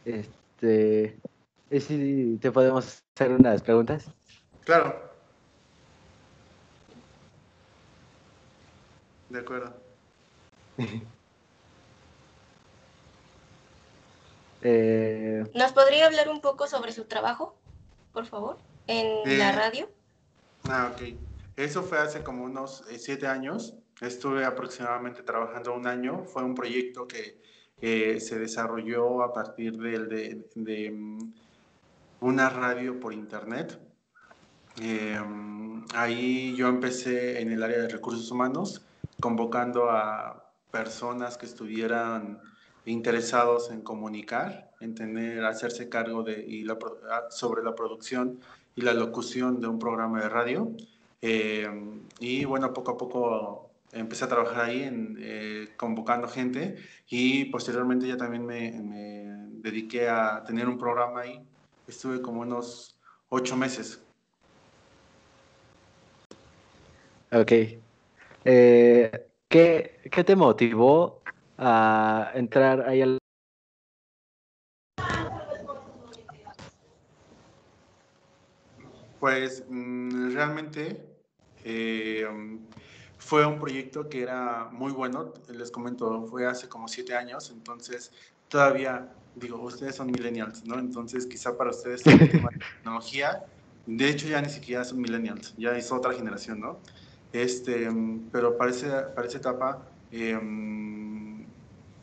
Este, ¿y si te podemos hacer unas preguntas? Claro, de acuerdo. Eh, ¿Nos podría hablar un poco sobre su trabajo, por favor, en la Eh, radio? ok. Eso fue hace como unos 7 años. Estuve aproximadamente trabajando un año. Fue un proyecto que se desarrolló a partir de una radio por internet. Ahí yo empecé en el área de recursos humanos, convocando a personas que estuvieran interesados en comunicar, en tener, hacerse cargo sobre la producción y la locución de un programa de radio. Y bueno, poco a poco empecé a trabajar ahí, convocando gente, y posteriormente ya también me dediqué a tener un programa ahí. Estuve como unos 8 meses. ok. ¿Qué te motivó a entrar ahí al... Pues realmente fue un proyecto que era muy bueno. Les comento, fue hace como 7 años. Entonces todavía, digo, ustedes son millennials, ¿no? Entonces quizá para ustedes el tema de tecnología, de hecho ya ni siquiera son millennials, ya es otra generación, ¿no? Pero para esa etapa,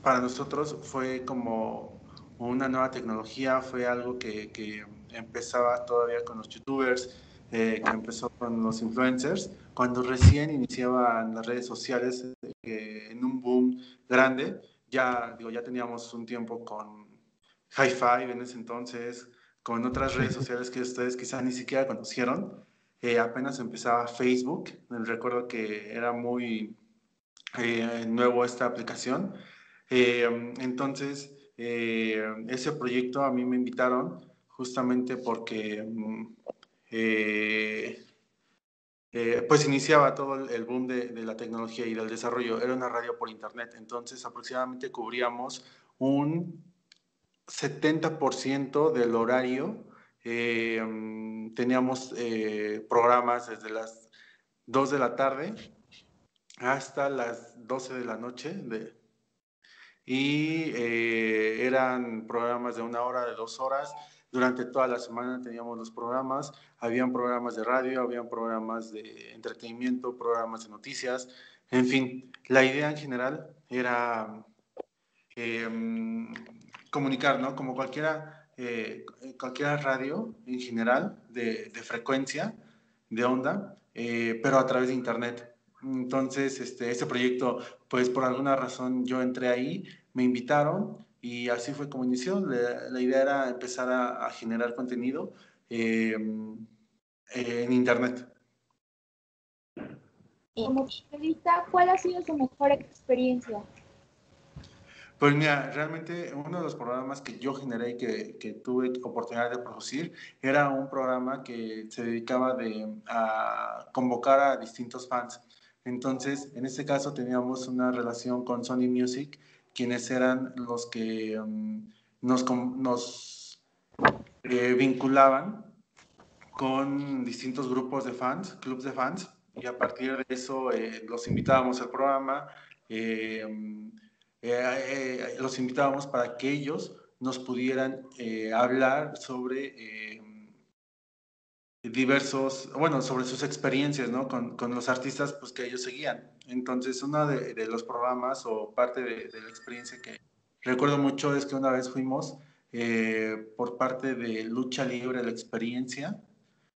para nosotros fue como una nueva tecnología. Fue algo que empezaba todavía con los youtubers, que empezó con los influencers, cuando recién iniciaban las redes sociales, en un boom grande. Ya, digo, ya teníamos un tiempo con Hi5 en ese entonces, con otras redes sociales que ustedes quizás ni siquiera conocieron. Apenas empezaba Facebook. Recuerdo que era muy nuevo esta aplicación. Entonces, ese proyecto a mí me invitaron justamente porque eh, pues iniciaba todo el boom de la tecnología y del desarrollo. Era una radio por internet. Entonces aproximadamente cubríamos un 70% del horario. Teníamos programas desde las 2 de la tarde hasta las 12 de la noche, y eran programas de 1 hora, de 2 horas. Durante toda la semana teníamos los programas. Habían programas de radio, habían programas de entretenimiento, programas de noticias. En fin, la idea en general era comunicar, ¿no? Como cualquiera radio en general, de frecuencia, de onda, pero a través de internet. Entonces, este proyecto, pues por alguna razón yo entré ahí, me invitaron y así fue como inició. La idea era empezar a generar contenido eh, en internet. Como periodista, ¿cuál ha sido su mejor experiencia? Pues mira, realmente uno de los programas que yo generé y que tuve oportunidad de producir era un programa que se dedicaba a convocar a distintos fans. Entonces, en este caso teníamos una relación con Sony Music, quienes eran los que nos vinculaban con distintos grupos de fans, clubs de fans, y a partir de eso los invitábamos al programa. eh, los invitábamos para que ellos nos pudieran hablar sobre bueno, sobre sus experiencias, ¿no? Con los artistas, pues, que ellos seguían. Entonces, uno de los programas, o parte de la experiencia que recuerdo mucho, es que una vez fuimos por parte de Lucha Libre, la experiencia,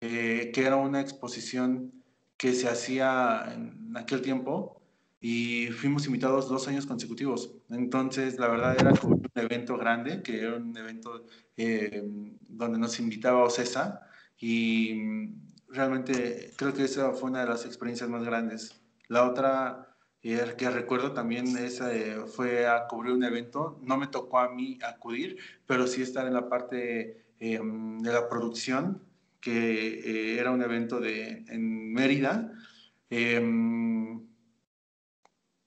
que era una exposición que se hacía en aquel tiempo, y fuimos invitados 2 años consecutivos. Entonces, la verdad era como un evento grande, que era un evento donde nos invitaba Ocesa, y realmente creo que esa fue una de las experiencias más grandes. La otra que recuerdo también fue a cubrir un evento. No me tocó a mí acudir, pero sí estar en la parte de la producción, que era un evento en Mérida, eh,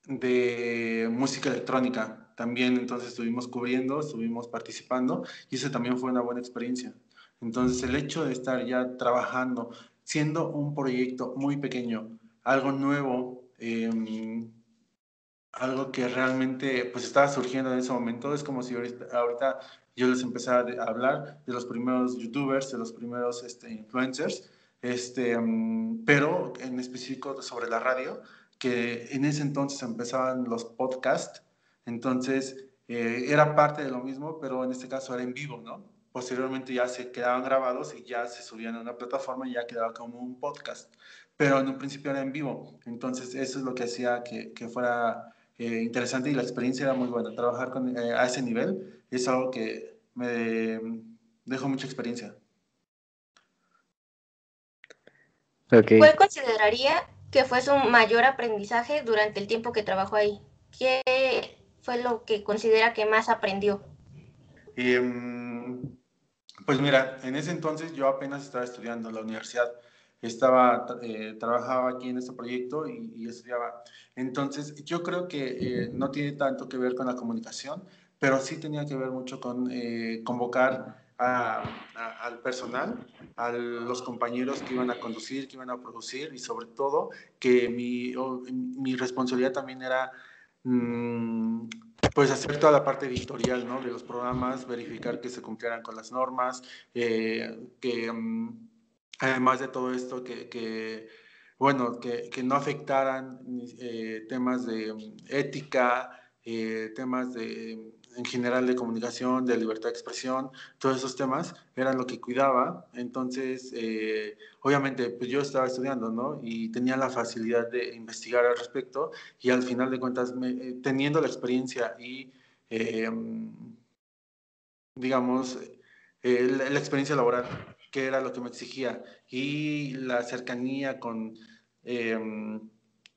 de música electrónica. también entonces estuvimos cubriendo, estuvimos participando y eso también fue una buena experiencia. Entonces el hecho de estar ya trabajando, siendo un proyecto muy pequeño, algo nuevo, algo que realmente pues estaba surgiendo en ese momento, es como si ahorita yo les empezara a hablar de los primeros youtubers, de los primeros influencers, pero en específico sobre la radio, que en ese entonces empezaban los podcasts, entonces era parte de lo mismo, pero en este caso era en vivo, ¿no? Posteriormente ya se quedaban grabados y ya se subían a una plataforma y ya quedaba como un podcast, pero en un principio era en vivo, entonces eso es lo que hacía que fuera interesante y la experiencia era muy buena. Trabajar a ese nivel es algo que me dejó mucha experiencia. Ok. ¿Cuál consideraría que fue su mayor aprendizaje durante el tiempo que trabajó ahí? ¿Qué fue lo que considera que más aprendió? Pues mira, en ese entonces yo apenas estaba estudiando en la universidad. Trabajaba aquí en este proyecto y estudiaba. Entonces, yo creo que no tiene tanto que ver con la comunicación, pero sí tenía que ver mucho con convocar al personal, a los compañeros que iban a conducir, que iban a producir y sobre todo que mi responsabilidad también era mm, pues hacer toda la parte editorial, ¿no? De los programas, verificar que se cumplieran con las normas, además de todo esto, bueno, que no afectaran temas de ética, temas en general de comunicación, de libertad de expresión, todos esos temas eran lo que cuidaba. Entonces, obviamente, pues yo estaba estudiando, ¿no? Y tenía la facilidad de investigar al respecto y al final de cuentas, teniendo la experiencia y, digamos, la experiencia laboral, que era lo que me exigía, y la cercanía con eh,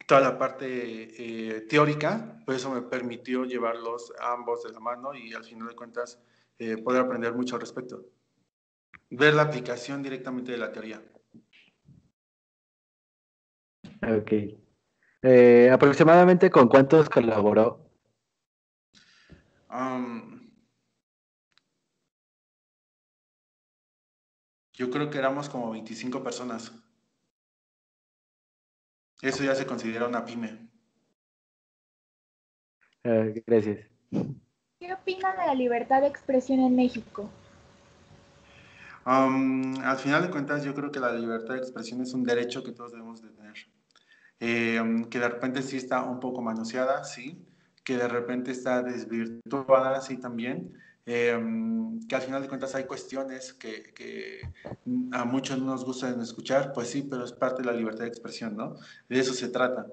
toda la parte teórica, pues eso me permitió llevarlos ambos de la mano y al final de cuentas poder aprender mucho al respecto. Ver la aplicación directamente de la teoría. Ok. ¿Aproximadamente con cuántos colaboró? Um, yo creo que éramos como 25 personas. Eso ya se considera una pyme. Gracias. ¿Qué opinan de la libertad de expresión en México? Al final de cuentas, yo creo que la libertad de expresión es un derecho que todos debemos de tener. Que de repente sí está un poco manoseada, sí, que de repente está desvirtuada, sí también, que al final de cuentas hay cuestiones que a muchos no nos gustan escuchar, pues sí, pero es parte de la libertad de expresión, ¿no? De eso se trata.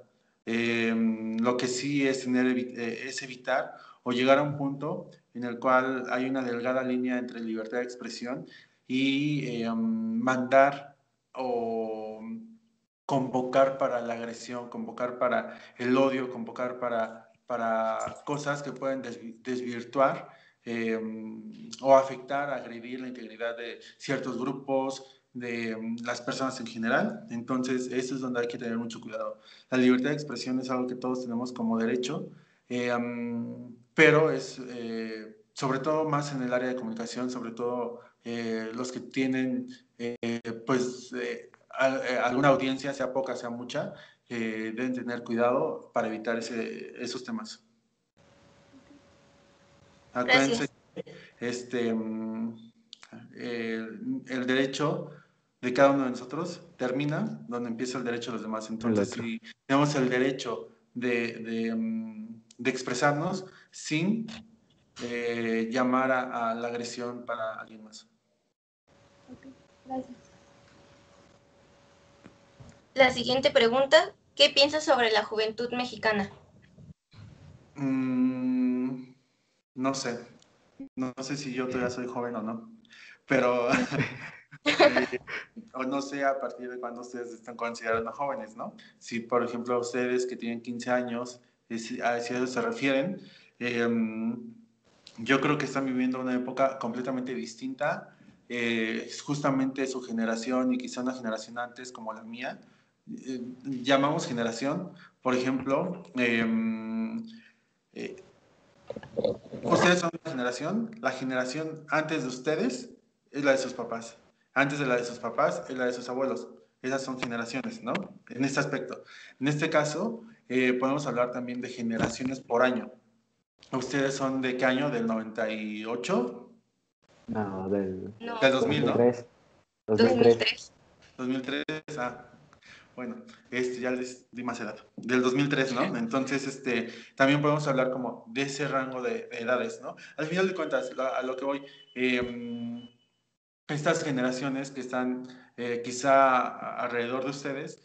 Lo que sí es, es evitar o llegar a un punto en el cual hay una delgada línea entre libertad de expresión y mandar o convocar para la agresión, convocar para el odio, convocar para cosas que pueden desvirtuar o afectar, agredir la integridad de ciertos grupos, de las personas en general. Entonces, eso es donde hay que tener mucho cuidado. La libertad de expresión es algo que todos tenemos como derecho, pero es sobre todo más en el área de comunicación, sobre todo los que tienen pues alguna audiencia, sea poca, sea mucha, deben tener cuidado para evitar esos temas. Acuérdense, Gracias. el derecho de cada uno de nosotros termina donde empieza el derecho de los demás. Entonces, si tenemos el derecho de expresarnos sin llamar a la agresión para alguien más. Ok, gracias. La siguiente pregunta, ¿qué piensas sobre la juventud mexicana? No sé. No sé si yo todavía soy joven o no, pero o no sé a partir de cuándo ustedes están considerando jóvenes, ¿no? Si, por ejemplo, ustedes que tienen 15 años, si a eso se refieren, eh, yo creo que están viviendo una época completamente distinta. Es justamente su generación y quizá una generación antes como la mía, llamamos generación, por ejemplo, Ustedes son la generación antes de ustedes es la de sus papás. Antes de la de sus papás es la de sus abuelos. Esas son generaciones, ¿no? En este aspecto. En este caso, podemos hablar también de generaciones por año. ¿Ustedes son de qué año? ¿Del 98? No, del No, Del 2000, ¿no? 2003. 2003. 2003. 2003, bueno, ya les di más edad, del 2003, ¿no? Entonces, también podemos hablar como de ese rango de edades, ¿no? Al final de cuentas, a lo que voy, estas generaciones que están quizá alrededor de ustedes,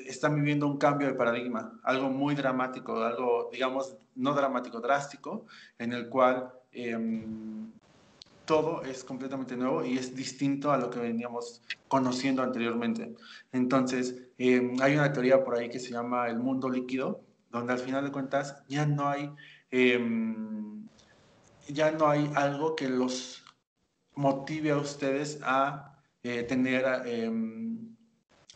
están viviendo un cambio de paradigma, algo muy dramático, algo, digamos, no dramático, drástico, en el cual todo es completamente nuevo y es distinto a lo que veníamos conociendo anteriormente. Entonces, hay una teoría por ahí que se llama el mundo líquido, donde al final de cuentas ya no hay algo que los motive a ustedes a tener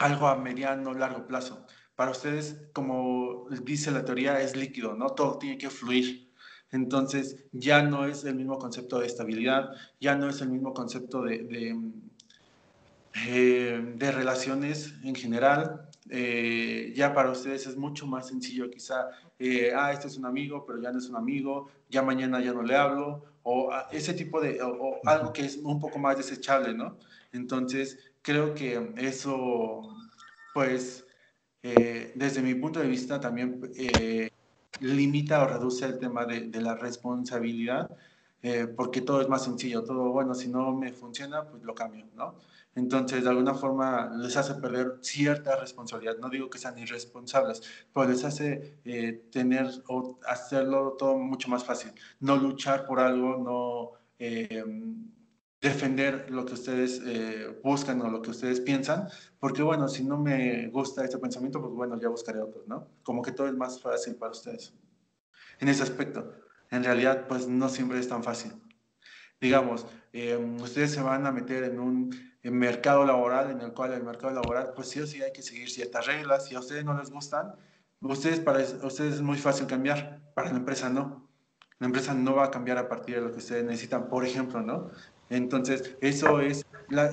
algo a mediano o largo plazo. Para ustedes, como dice la teoría, es líquido, ¿no? Todo tiene que fluir. Entonces, ya no es el mismo concepto de estabilidad, ya no es el mismo concepto de relaciones en general. Ya para ustedes es mucho más sencillo quizá, este es un amigo, pero ya no es un amigo, ya mañana ya no le hablo, o ese tipo o algo que es un poco más desechable, ¿no? Entonces, creo que eso, pues, desde mi punto de vista también limita o reduce el tema de la responsabilidad, porque todo es más sencillo, todo, bueno, si no me funciona, pues lo cambio, ¿no? Entonces, de alguna forma, les hace perder cierta responsabilidad. No digo que sean irresponsables, pero les hace tener o hacerlo todo mucho más fácil. No luchar por algo, no defender lo que ustedes buscan o lo que ustedes piensan, porque bueno, si no me gusta este pensamiento, pues bueno, ya buscaré otro, ¿no? Como que todo es más fácil para ustedes. En ese aspecto, en realidad, pues no siempre es tan fácil. Digamos, ustedes se van a meter en un mercado laboral en el cual el mercado laboral, pues sí o sí hay que seguir ciertas reglas. Si a ustedes no les gustan, para ustedes es muy fácil cambiar, para la empresa no. La empresa no va a cambiar a partir de lo que ustedes necesitan, por ejemplo, ¿no? Entonces, eso es,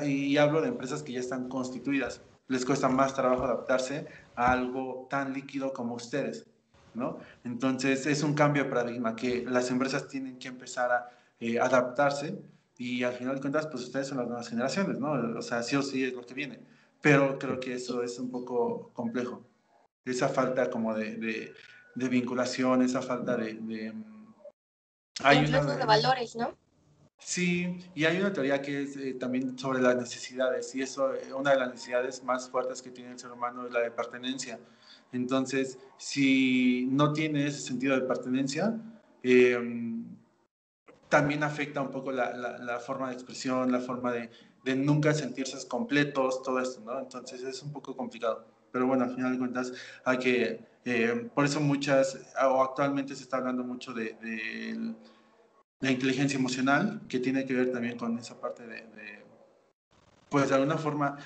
y hablo de empresas que ya están constituidas. Les cuesta más trabajo adaptarse a algo tan líquido como ustedes, ¿no? Entonces, es un cambio de paradigma que las empresas tienen que empezar a adaptarse y al final de cuentas, pues ustedes son las nuevas generaciones, ¿no? O sea, sí o sí es lo que viene. Pero creo que eso es un poco complejo. Esa falta como de vinculación, esa falta hay Incluso de una... valores, ¿no? Sí, y hay una teoría que es también sobre las necesidades, y eso, una de las necesidades más fuertes que tiene el ser humano es la de pertenencia. Entonces, si no tiene ese sentido de pertenencia, eh, también afecta un poco la forma de expresión, la forma de nunca sentirse completos, todo esto, ¿no? Entonces es un poco complicado. Pero bueno, al final de cuentas hay que, por eso o actualmente se está hablando mucho de la inteligencia emocional, que tiene que ver también con esa parte pues de alguna forma,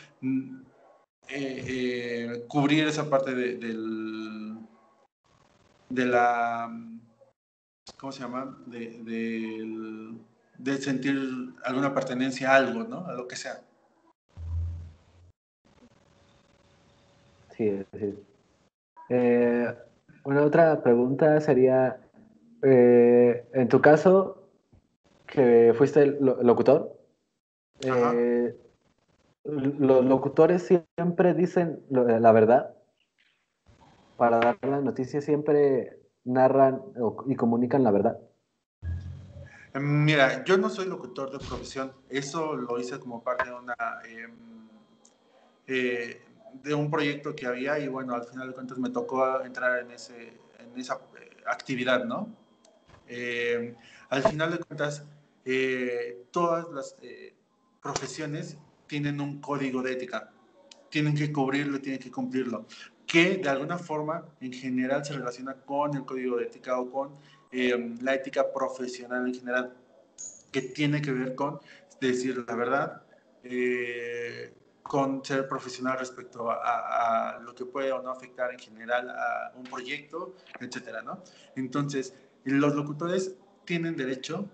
cubrir esa parte de la ¿cómo se llama? De sentir alguna pertenencia a algo, ¿no? A lo que sea. Sí, sí. Una otra pregunta sería, en tu caso, que fuiste el locutor, Ajá. los locutores siempre dicen la verdad. Para dar la noticia siempre narran y comunican la verdad. Mira, yo no soy locutor de profesión. Eso lo hice como parte eh, de un proyecto que había y bueno, al final de cuentas me tocó entrar en esa actividad, ¿no? Al final de cuentas, todas las profesiones tienen un código de ética, tienen que cubrirlo, tienen que cumplirlo, que de alguna forma en general se relaciona con el código de ética o con la ética profesional en general, que tiene que ver con decir la verdad, con ser profesional respecto a lo que puede o no afectar en general a un proyecto, etcétera, ¿no? Entonces, los locutores tienen derecho,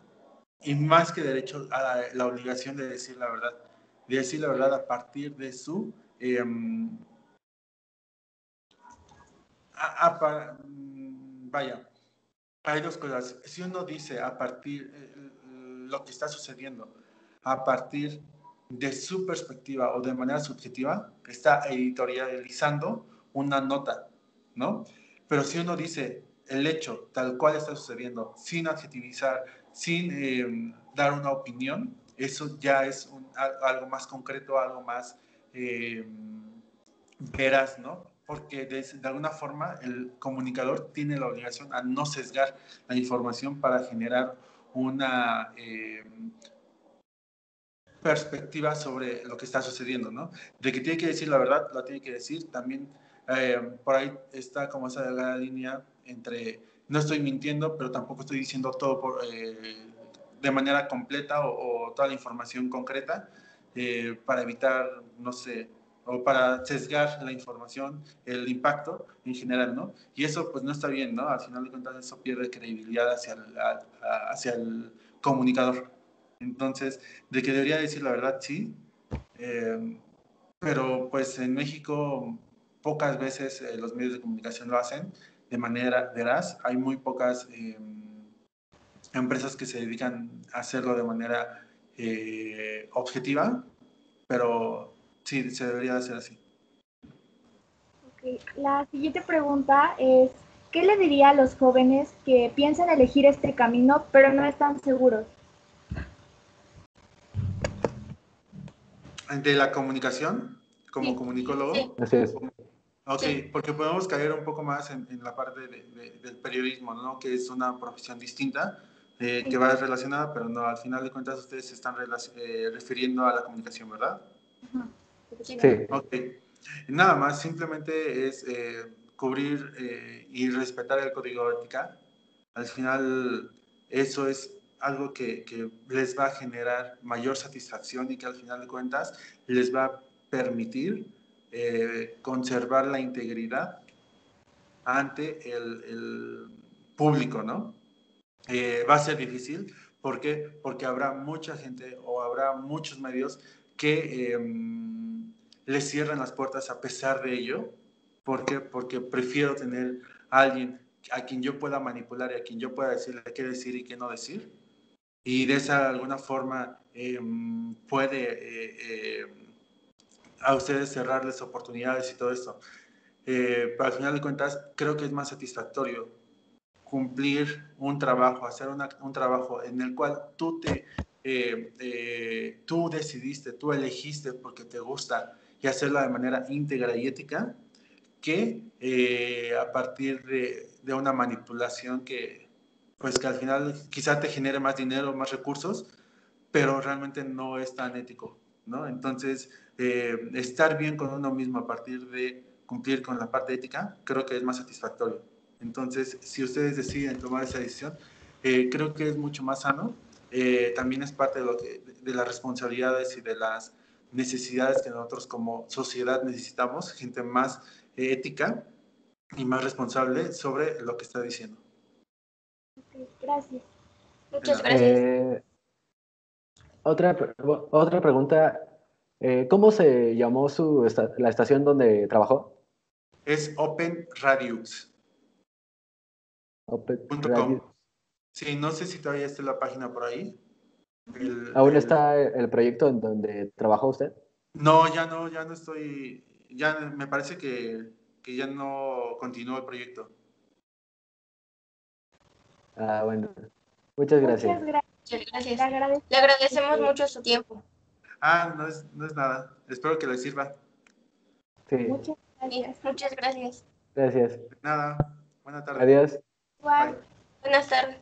y más que derecho, a la obligación de decir la verdad. De decir la verdad a partir de su... vaya, hay dos cosas. Si uno dice a partir lo que está sucediendo, a partir de su perspectiva o de manera subjetiva, está editorializando una nota, ¿no? Pero si uno dice el hecho tal cual está sucediendo, sin adjetivizar, sin dar una opinión, eso ya es algo más concreto, algo más veraz, ¿no? Porque de alguna forma el comunicador tiene la obligación a no sesgar la información para generar una perspectiva sobre lo que está sucediendo, ¿no? De que tiene que decir la verdad, la tiene que decir. También por ahí está como esa delgada línea entre no estoy mintiendo, pero tampoco estoy diciendo todo de manera completa o toda la información concreta para evitar, no sé, o para sesgar la información, el impacto en general, ¿no? Y eso pues no está bien, ¿no? Al final de cuentas eso pierde credibilidad hacia el comunicador. Entonces, de que debería decir la verdad, sí, pero pues en México pocas veces los medios de comunicación lo hacen de manera veraz. Hay muy pocas empresas que se dedican a hacerlo de manera objetiva, pero sí, se debería hacer así. Ok, la siguiente pregunta es, ¿qué le diría a los jóvenes que piensan elegir este camino pero no están seguros? De la comunicación, como Sí. comunicólogo. Sí. Así es. Ok, Sí. porque podemos caer un poco más en la parte del periodismo, ¿no? Que es una profesión distinta, que va relacionada, pero no, al final de cuentas ustedes se están refiriendo a la comunicación, ¿verdad? Ajá. Sí. Sí. Ok, nada más, simplemente es cubrir y respetar el código de ética. Al final, eso es algo que les va a generar mayor satisfacción y que al final de cuentas les va a permitir conservar la integridad ante el público, ¿no? Va a ser difícil. ¿Por qué? Porque habrá mucha gente o habrá muchos medios que les cierran las puertas a pesar de ello. ¿Por qué? Porque prefiero tener a alguien a quien yo pueda manipular y a quien yo pueda decirle qué decir y qué no decir. Y de esa alguna forma puede a ustedes cerrarles oportunidades y todo esto. Pero al final de cuentas, creo que es más satisfactorio cumplir un trabajo, hacer un trabajo en el cual tú decidiste, tú elegiste porque te gusta y hacerla de manera íntegra y ética, que a partir de una manipulación pues que al final quizá te genere más dinero, más recursos, pero realmente no es tan ético, ¿no? Entonces, estar bien con uno mismo a partir de cumplir con la parte ética, creo que es más satisfactorio. Entonces, si ustedes deciden tomar esa decisión, creo que es mucho más sano. También es parte de las responsabilidades y de las necesidades que nosotros como sociedad necesitamos, gente más ética y más responsable sobre lo que está diciendo. Ok, gracias. Muchas gracias. Otra pregunta. ¿Cómo se llamó la estación donde trabajó? Es openradius.com. Open Radio. Sí, no sé si todavía está la página por ahí. ¿Aún está el proyecto en donde trabajó usted? No, ya no estoy, ya me parece que ya no continúa el proyecto. Ah, bueno. Muchas gracias. Muchas gracias. Muchas gracias. Le agradezco. Le agradecemos mucho su tiempo. No es nada. Espero que les sirva. Sí, Muchas Sí, gracias. muchas gracias. gracias. Nada. Buena tarde. Adiós. Igual. Bye. Buenas tardes.